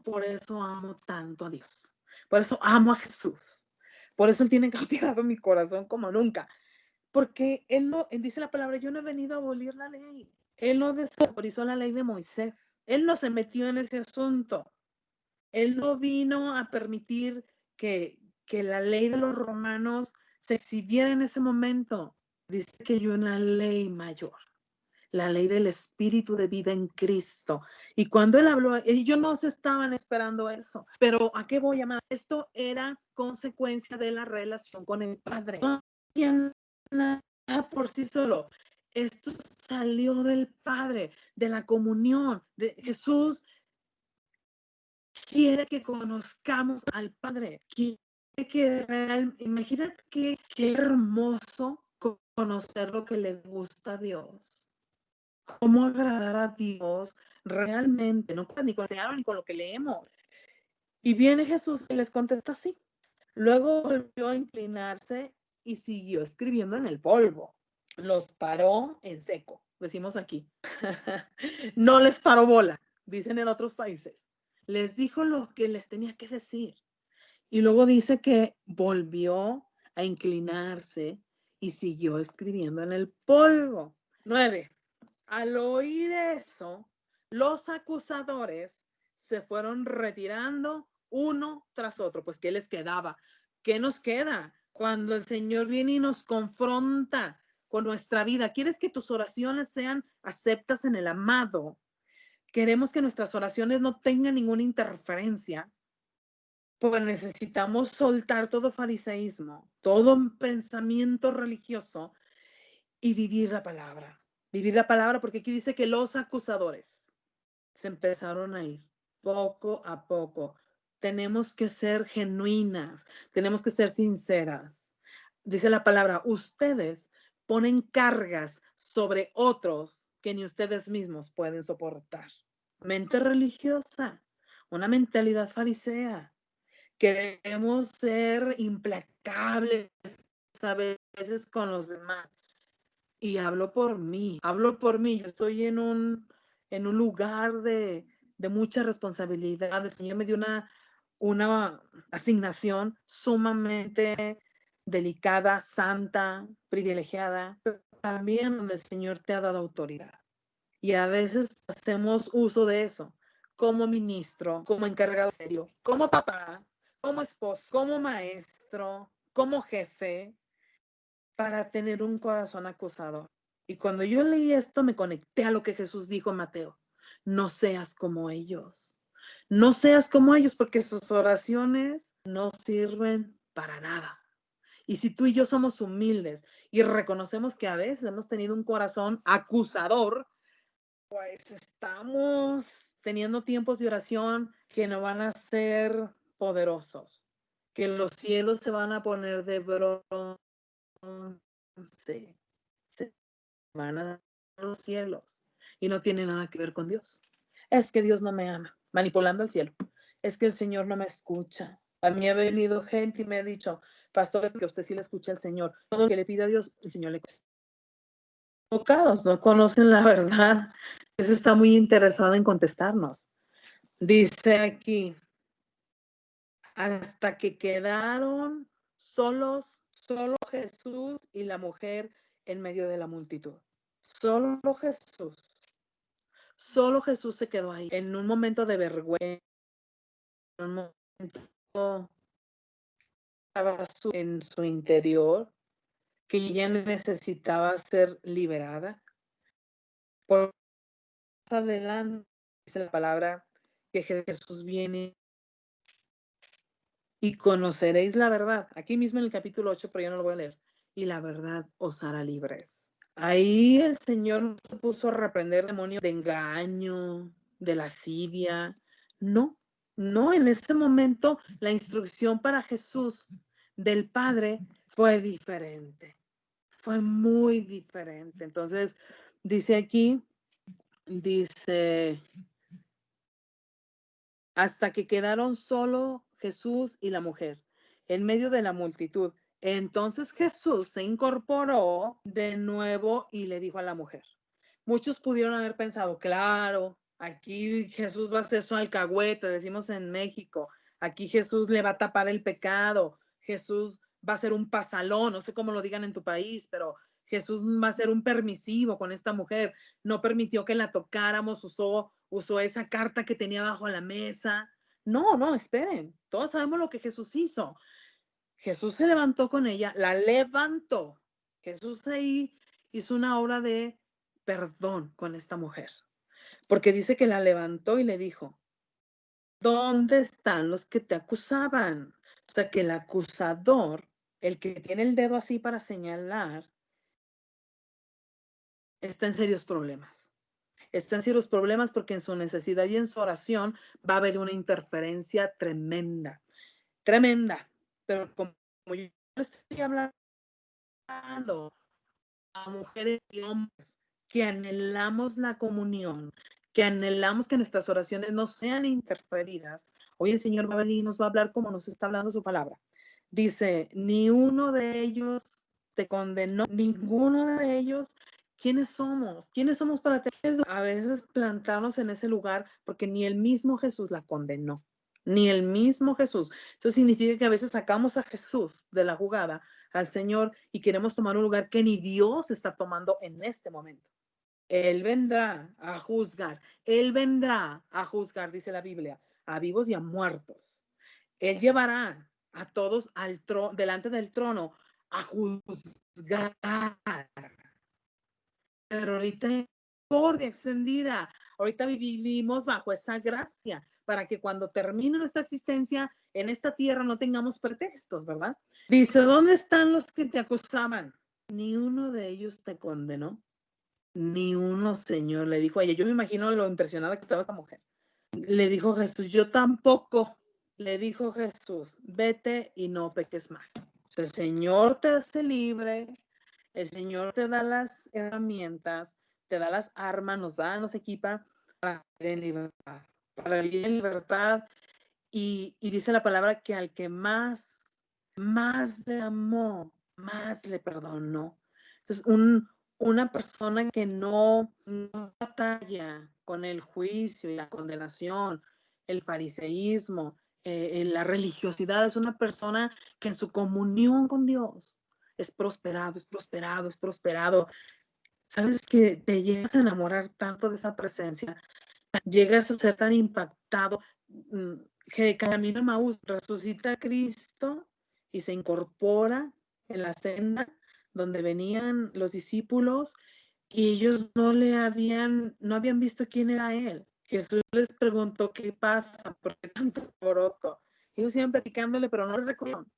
Por eso amo tanto a Dios. Por eso amo a Jesús. Por eso Él tiene cautivado mi corazón como nunca. Porque Él dice la palabra, yo no he venido a abolir la ley. Él no desautorizó la ley de Moisés. Él no se metió en ese asunto. Él no vino a permitir que la ley de los romanos se exhibiera en ese momento. Dice que hay una ley mayor, la ley del espíritu de vida en Cristo. Y cuando él habló, ellos no se estaban esperando eso. Pero ¿a qué voy, amada? Esto era consecuencia de la relación con el Padre. No tiene nada por sí solo. Esto salió del Padre, de la comunión. De Jesús quiere que conozcamos al Padre. Quiere que imagínate qué hermoso conocer lo que le gusta a Dios. Cómo agradar a Dios realmente, no ni con ni con lo que leemos. Y viene Jesús y les contesta así. Luego volvió a inclinarse y siguió escribiendo en el polvo. Los paró en seco, decimos aquí. No les paró bola, dicen en otros países. Les dijo lo que les tenía que decir. Y luego dice que volvió a inclinarse y siguió escribiendo en el polvo. 9. Al oír eso, los acusadores se fueron retirando uno tras otro. Pues, ¿qué les quedaba? ¿Qué nos queda cuando el Señor viene y nos confronta con nuestra vida? ¿Quieres que tus oraciones sean aceptas en el amado? Queremos que nuestras oraciones no tengan ninguna interferencia. Pues necesitamos soltar todo fariseísmo, todo pensamiento religioso y vivir la palabra. Vivir la palabra, porque aquí dice que los acusadores se empezaron a ir poco a poco. Tenemos que ser genuinas, tenemos que ser sinceras. Dice la palabra, ustedes ponen cargas sobre otros que ni ustedes mismos pueden soportar. Mente religiosa. una mentalidad farisea. Queremos ser implacables a veces con los demás. Y hablo por mí. Yo estoy en un lugar de mucha responsabilidad. El Señor me dio una asignación sumamente delicada, santa, privilegiada, pero también donde el Señor te ha dado autoridad. Y a veces hacemos uso de eso, como ministro, como encargado serio, como papá, como esposo, como maestro, como jefe, para tener un corazón acusador. Y cuando yo leí esto, me conecté a lo que Jesús dijo en Mateo. No seas como ellos. No seas como ellos, porque sus oraciones no sirven para nada. Y si tú y yo somos humildes y reconocemos que a veces hemos tenido un corazón acusador, pues estamos teniendo tiempos de oración que no van a ser poderosos, que los cielos se van a poner de bronce, se van a los cielos y no tiene nada que ver con Dios. Es que Dios no me ama, manipulando al cielo. Es que el Señor no me escucha. A mí ha venido gente y me ha dicho, pastores, que usted sí le escucha al Señor. Todo lo que le pide a Dios, el Señor le escucha. Enfocados, no conocen la verdad. Eso está muy interesado en contestarnos. Dice aquí, hasta que quedaron solo Jesús y la mujer en medio de la multitud. Solo Jesús se quedó ahí, en un momento de vergüenza, en un momento en su interior, que ella necesitaba ser liberada. Por más adelante dice la palabra que Jesús viene y conoceréis la verdad. Aquí mismo en el capítulo 8, pero yo no lo voy a leer. Y la verdad os hará libres. Ahí el Señor no se puso a reprender demonios de engaño, de lascivia. No, en ese momento la instrucción para Jesús del Padre fue diferente. Fue muy diferente. Entonces, dice aquí, hasta que quedaron solo Jesús y la mujer en medio de la multitud. Entonces Jesús se incorporó de nuevo y le dijo a la mujer. Muchos pudieron haber pensado, claro, aquí Jesús va a hacer su alcahuete, decimos en México, aquí Jesús le va a tapar el pecado, Jesús va a ser un pasalón, no sé cómo lo digan en tu país, pero Jesús va a ser un permisivo con esta mujer, no permitió que la tocáramos, usó esa carta que tenía bajo la mesa. No, esperen, todos sabemos lo que Jesús hizo. Jesús se levantó con ella, la levantó. Jesús ahí hizo una obra de perdón con esta mujer, porque dice que la levantó y le dijo, ¿dónde están los que te acusaban? O sea, que el acusador, el que tiene el dedo así para señalar, está en serios problemas. Está en serios problemas porque en su necesidad y en su oración va a haber una interferencia tremenda. Pero como yo estoy hablando a mujeres y hombres que anhelamos la comunión, que anhelamos que nuestras oraciones no sean interferidas, hoy el Señor va a venir y nos va a hablar como nos está hablando su palabra. Dice, ni uno de ellos te condenó, ninguno de ellos. ¿Quiénes somos? ¿Quiénes somos para tener? A veces plantarnos en ese lugar porque ni el mismo Jesús la condenó, ni el mismo Jesús. Eso significa que a veces sacamos a Jesús de la jugada, al Señor, y queremos tomar un lugar que ni Dios está tomando en este momento. Él vendrá a juzgar, dice la Biblia, a vivos y a muertos. Él llevará a todos delante del trono a juzgar. Pero ahorita hay misericordia extendida. Ahorita vivimos bajo esa gracia para que cuando termine nuestra existencia en esta tierra no tengamos pretextos, ¿verdad? Dice, ¿dónde están los que te acusaban? Ni uno de ellos te condenó. Ni uno, Señor, le dijo a ella. Yo me imagino lo impresionada que estaba esta mujer. Le dijo Jesús, yo tampoco. Le dijo Jesús, vete y no peques más. El Señor te hace libre, el Señor te da las herramientas, te da las armas, nos equipa para ir en libertad. para vivir en libertad. Y dice la palabra que al que más le amó, más le perdonó. Entonces, una persona que no batalla con el juicio y la condenación, el fariseísmo, la religiosidad, es una persona que en su comunión con Dios es prosperado, es prosperado, es prosperado. Sabes que te llegas a enamorar tanto de esa presencia, llegas a ser tan impactado, que camina a Maús, resucita a Cristo y se incorpora en la senda donde venían los discípulos y ellos no habían visto quién era él. Jesús les preguntó qué pasa, por qué tanto alboroto. Ellos iban platicándole, pero no le recordaron.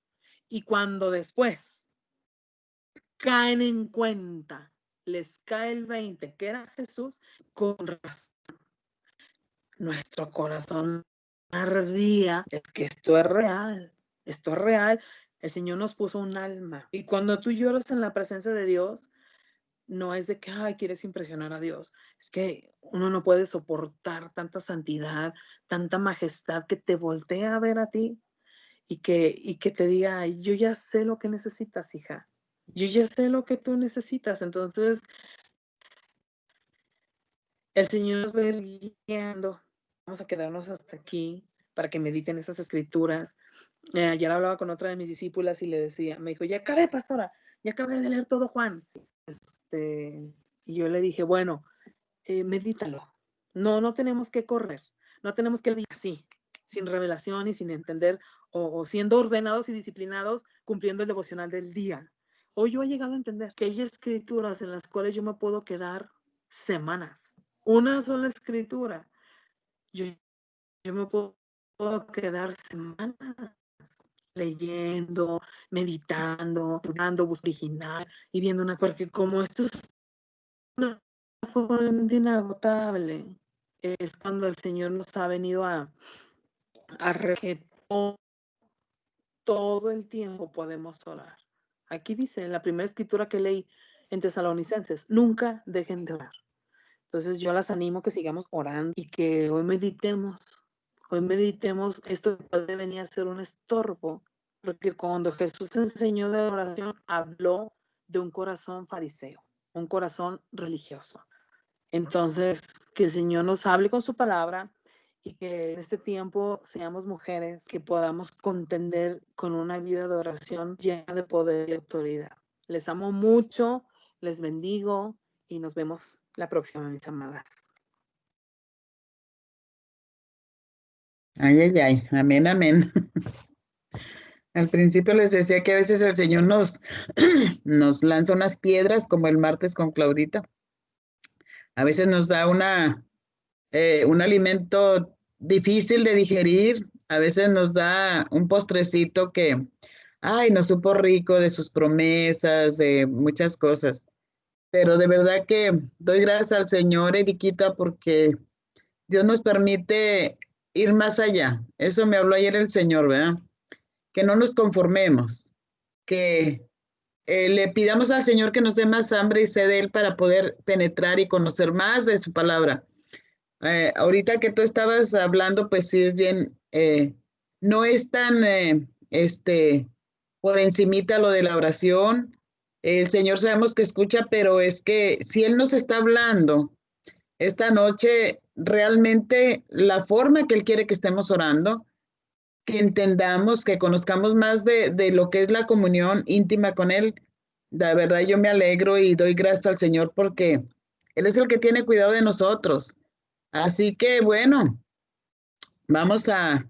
Y cuando después caen en cuenta, les cae el 20, que era Jesús, con razón nuestro corazón ardía. Es que esto es real, esto es real. El Señor nos puso un alma. Y cuando tú lloras en la presencia de Dios, no es de que, ay, quieres impresionar a Dios. Es que uno no puede soportar tanta santidad, tanta majestad que te voltea a ver a ti y que te diga, ay, yo ya sé lo que necesitas, hija. Yo ya sé lo que tú necesitas. Entonces, el Señor nos va a ir guiando. Vamos a quedarnos hasta aquí para que mediten esas escrituras. Ayer hablaba con otra de mis discípulas y le decía, me dijo, ya acabé, pastora, ya acabé de leer todo Juan. Y yo le dije, bueno, medítalo. No tenemos que correr, no tenemos que vivir así, sin revelación y sin entender, o siendo ordenados y disciplinados, cumpliendo el devocional del día. Hoy yo he llegado a entender que hay escrituras en las cuales yo me puedo quedar semanas. Una sola escritura. Yo me puedo quedar semanas leyendo, meditando, buscando original y viendo una, porque como esto es una fuente inagotable, es cuando el Señor nos ha venido a regenerar. Todo el tiempo podemos orar. Aquí dice, en la primera escritura que leí en Tesalonicenses, nunca dejen de orar. Entonces yo las animo que sigamos orando y que hoy meditemos. Hoy meditemos, esto puede venir a ser un estorbo, porque cuando Jesús enseñó de oración, habló de un corazón fariseo, un corazón religioso. Entonces, que el Señor nos hable con su palabra y que en este tiempo seamos mujeres que podamos contender con una vida de oración llena de poder y autoridad. Les amo mucho, les bendigo y nos vemos la próxima, mis amadas. Ay, ay, ay, amén, amén. Al principio les decía que a veces el Señor nos lanza unas piedras, como el martes con Claudita. A veces nos da un alimento difícil de digerir, a veces nos da un postrecito que, ay, nos supo rico de sus promesas, de muchas cosas. Pero de verdad que doy gracias al Señor, Eriquita, porque Dios nos permite ir más allá. Eso me habló ayer el Señor, ¿verdad? Que no nos conformemos, que le pidamos al Señor que nos dé más hambre y sed de Él para poder penetrar y conocer más de su palabra. Ahorita que tú estabas hablando, pues sí es bien, no es tan por encimita lo de la oración. El Señor sabemos que escucha, pero es que si Él nos está hablando esta noche, realmente la forma que Él quiere que estemos orando, que entendamos, que conozcamos más de lo que es la comunión íntima con Él. La verdad yo me alegro y doy gracias al Señor porque Él es el que tiene cuidado de nosotros. Así que bueno, vamos a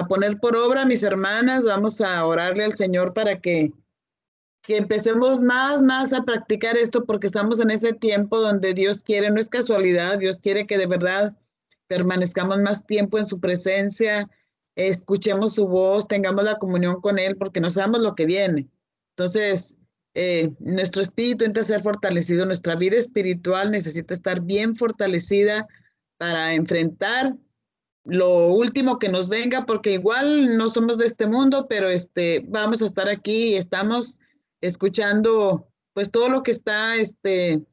poner por obra, mis hermanas, vamos a orarle al Señor para que empecemos más a practicar esto porque estamos en ese tiempo donde Dios quiere, no es casualidad, Dios quiere que de verdad permanezcamos más tiempo en su presencia, escuchemos su voz, tengamos la comunión con Él porque no sabemos lo que viene. Entonces, nuestro espíritu necesita ser fortalecido, nuestra vida espiritual necesita estar bien fortalecida para enfrentar lo último que nos venga, porque igual no somos de este mundo, pero vamos a estar aquí y estamos escuchando pues todo lo que está este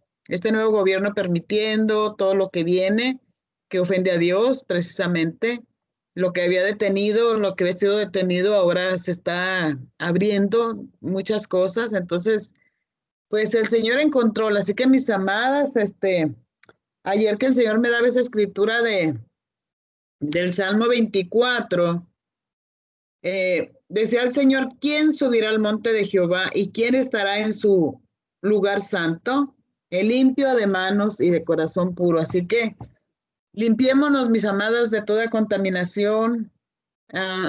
nuevo gobierno permitiendo, todo lo que viene, que ofende a Dios, precisamente. Lo que había detenido, lo que había sido detenido, ahora se está abriendo muchas cosas. Entonces, pues el Señor en control. Así que mis amadas, ayer que el Señor me daba esa escritura del Salmo 24, decía el Señor, ¿quién subirá al monte de Jehová y quién estará en su lugar santo? El limpio de manos y de corazón puro. Así que limpiémonos, mis amadas, de toda contaminación.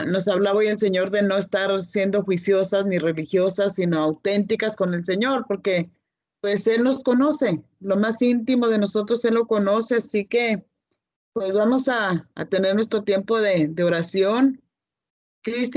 Nos hablaba hoy el Señor de no estar siendo juiciosas ni religiosas, sino auténticas con el Señor, porque pues Él nos conoce, lo más íntimo de nosotros Él lo conoce, así que pues vamos a tener nuestro tiempo de oración. Cristian.